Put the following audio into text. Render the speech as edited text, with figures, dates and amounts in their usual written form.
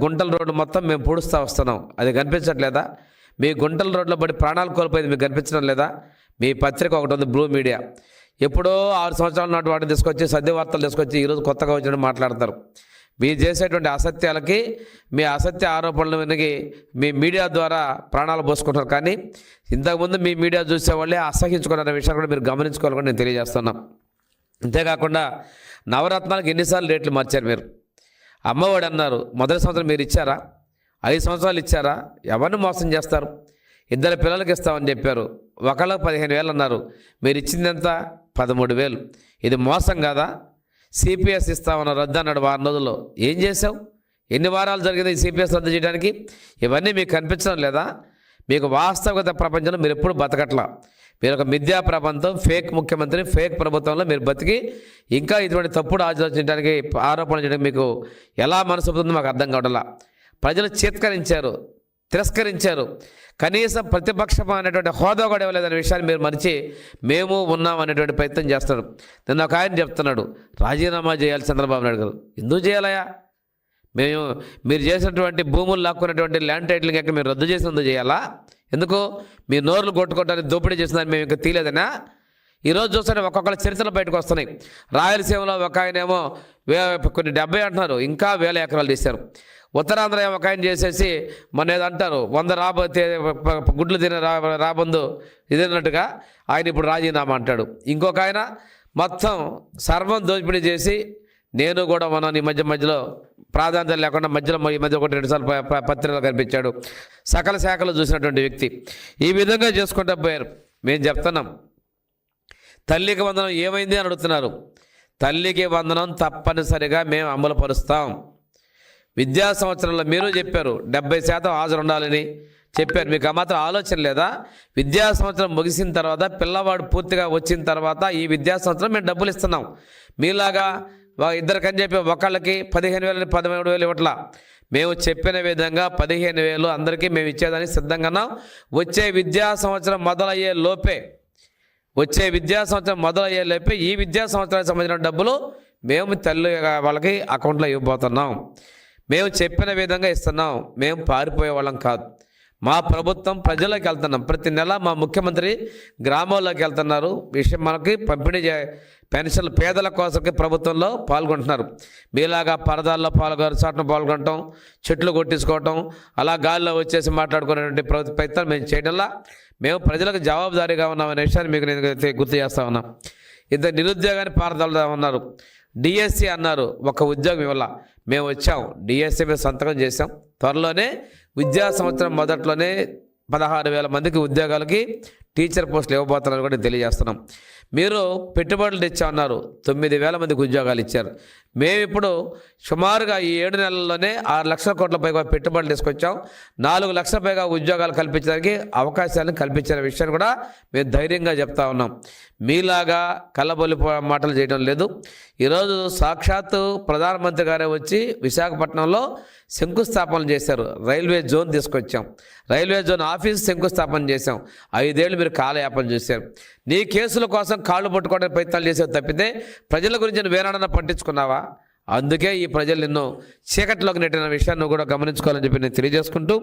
గుంటల రోడ్డు మొత్తం మేము పూడుస్తూ వస్తున్నాం. అది కనిపించట్లేదా? మీ గుంటల రోడ్లో పడి ప్రాణాలు కోల్పోయింది మీకు కనిపించడం లేదా? మీ పత్రిక ఒకటి ఉంది, బ్లూ మీడియా. ఎప్పుడో 6 సంవత్సరాల నాటి వాటిని తీసుకొచ్చి సద్యవార్తలు తీసుకొచ్చి ఈరోజు కొత్తగా వచ్చినట్టు మాట్లాడతారు. మీరు చేసేటువంటి అసత్యాలకి, మీ అసత్య ఆరోపణలు వినగి మీ మీడియా ద్వారా ప్రాణాలు పోసుకుంటారు. కానీ ఇంతకుముందు మీ మీడియా చూసేవాళ్ళే అసహించుకున్న విషయాన్ని కూడా మీరు గమనించుకోవాలని నేను తెలియజేస్తున్నాను. అంతేకాకుండా నవరత్నాలకు ఎన్నిసార్లు రేట్లు మార్చారు మీరు? అమ్మఒడి అన్నారు, మొదటి సంవత్సరం మీరు ఇచ్చారా? 5 సంవత్సరాలు ఇచ్చారా? ఎవరిని మోసం చేస్తారు? 2 పిల్లలకి ఇస్తామని చెప్పారు, ఒకళ్ళకి 15,000 అన్నారు, మీరు ఇచ్చిందంతా 13,000. ఇది మోసం కాదా? సిపిఎస్ ఇస్తామన్న రద్దు అన్నాడు వారం రోజుల్లో. ఏం చేసావు? ఎన్ని వారాలు జరిగింది ఈ సిపిఎస్ రద్దు చేయడానికి? ఇవన్నీ మీకు కనిపించడం లేదా? మీకు వాస్తవికత ప్రపంచంలో మీరు ఎప్పుడు బతకట్లా. మీరు ఒక మిథ్యా ప్రపంచం, ఫేక్ ముఖ్యమంత్రి, ఫేక్ ప్రభుత్వంలో మీరు బతికి ఇంకా ఇటువంటి తప్పుడు ఆలోచించడానికి, ఆరోపణలు చేయడానికి మీకు ఎలా మనసు అవుతుందో మాకు అర్థం కావట్లా. ప్రజలు చేత్కరించారు, తిరస్కరించారు. కనీసం ప్రతిపక్షం అనేటువంటి హోదా కూడా ఇవ్వలేదనే విషయాన్ని మీరు మరిచి మేము ఉన్నాం అనేటువంటి ప్రయత్నం చేస్తారు. నిన్న ఒక ఆయన చెప్తున్నాడు, రాజీనామా చేయాలి చంద్రబాబు నాయుడు గారు. ఎందుకు చేయాలయా? మీరు చేసినటువంటి భూములు లాక్కున్నటువంటి ల్యాండ్ టైటిలింగ్ ఎక్కడ మీరు రద్దు చేసినందుకు చేయాలా? ఎందుకు? మీ నోర్లు కొట్టుకోవడానికి దోపిడీ చేసిందని మేము ఇంకా తీయలేదనా? ఈరోజు చూస్తే ఒక్కొక్కరు చరిత్రలు బయటకు వస్తున్నాయి. రాయలసీమలో ఒక ఆయనేమో కొన్ని 70 అంటున్నారు, ఇంకా 1000 ఎకరాలు తీశారు. ఉత్తరాంధ్ర ఒక ఆయన చేసేసి మన ఏదో అంటారు, 100 గుడ్లు తినే రాబందు ఇదన్నట్టుగా ఆయన ఇప్పుడు రాజీనామా అంటాడు. ఇంకొక ఆయన మొత్తం సర్వం దోపిడీ చేసి నేను కూడా ఈ మధ్యలో ప్రాధాన్యత లేకుండా ఈ మధ్య 1-2 సార్లు పత్రికలు కనిపించాడు. సకల శాఖలు చూసినటువంటి వ్యక్తి ఈ విధంగా చేసుకుంటూ పోయారు. మేము చెప్తున్నాం, తల్లికి వందనం ఏమైంది అని అడుగుతున్నారు. తల్లికి వందనం తప్పనిసరిగా మేము అమలు పరుస్తాం. విద్యా సంవత్సరంలో మీరు చెప్పారు 70% హాజరు ఉండాలని చెప్పారు. మీకు ఆ మాత్రం ఆలోచన లేదా? విద్యా సంవత్సరం ముగిసిన తర్వాత, పిల్లవాడు పూర్తిగా వచ్చిన తర్వాత ఈ విద్యా సంవత్సరం మేము డబ్బులు ఇస్తున్నాం. మీలాగా ఇద్దరికని చెప్పి ఒకళ్ళకి 15,000 13,000 ఇవ్వట్లా. మేము చెప్పిన విధంగా 15,000 అందరికీ మేము ఇచ్చేదానికి సిద్ధంగా ఉన్నాం. వచ్చే విద్యా సంవత్సరం మొదలయ్యే లోపే ఈ విద్యా సంవత్సరానికి సంబంధించిన డబ్బులు మేము తల్లి వాళ్ళకి అకౌంట్లో ఇవ్వబోతున్నాం. మేము చెప్పిన విధంగా ఇస్తున్నాం. మేము పారిపోయే వాళ్ళం కాదు. మా ప్రభుత్వం ప్రజలకు వెళ్తున్నాం. ప్రతి నెల మా ముఖ్యమంత్రి గ్రామాల్లోకి వెళ్తున్నారు. విషయం మనకి పంపిణీ పెన్షన్లు పేదల కోసంకి ప్రభుత్వంలో పాల్గొంటున్నారు. మీలాగా పరదాల్లో చాటున పాల్గొనటం, చెట్లు కొట్టించుకోవటం, అలా గాలిలో వచ్చేసి మాట్లాడుకునేటువంటి ప్రయత్నం మేము చేయడంలా. మేము ప్రజలకు జవాబుదారీగా ఉన్నామనే విషయాన్ని మీకు నేను గుర్తు చేస్తా ఉన్నాం. ఇంత నిరుద్యోగాన్ని పారదలుదా ఉన్నారు. డిఎస్సి అన్నారు, ఒక ఉద్యోగం ఇవ్వాల. మేము వచ్చాం, డిఎస్సి మీద సంతకం చేసాం. త్వరలోనే విద్యా సంవత్సరం మొదట్లోనే 16,000 మందికి ఉద్యోగాలకి టీచర్ పోస్టులు ఇవ్వబోతున్నారు కూడా తెలియజేస్తున్నాం. మీరు పెట్టుబడులు తెచ్చామన్నారు, 9,000 మందికి ఉద్యోగాలు ఇచ్చారు. మేము ఇప్పుడు సుమారుగా ఈ 7 నెలల్లోనే 6 లక్షల కోట్ల పైగా పెట్టుబడులు తీసుకొచ్చాం. 4 లక్షల పైగా ఉద్యోగాలు కల్పించడానికి అవకాశాలను కల్పించిన విషయాన్ని కూడా మేము ధైర్యంగా చెప్తా ఉన్నాం. మీలాగా కళ్ళబొల్లి మాటలు చేయడం లేదు. ఈరోజు సాక్షాత్తు ప్రధానమంత్రి గారే వచ్చి విశాఖపట్నంలో శంకుస్థాపన చేశారు. రైల్వే జోన్ తీసుకొచ్చాం, రైల్వే జోన్ ఆఫీస్ శంకుస్థాపన చేశాం. 5 ఏళ్ళు మీరు కాలయాపన చేశారు. నీ కేసుల కోసం కాళ్ళు పట్టుకోవడానికి ప్రయత్నాలు చేసేవి తప్పితే ప్రజల గురించి నువ్వు వేనాడన్నా పట్టించుకున్నావా? అందుకే ఈ ప్రజలు నిన్ను చీకట్లోకి నెట్టిన విషయాన్ని నువ్వు కూడా గమనించుకోవాలని చెప్పి నేను తెలియజేసుకుంటూ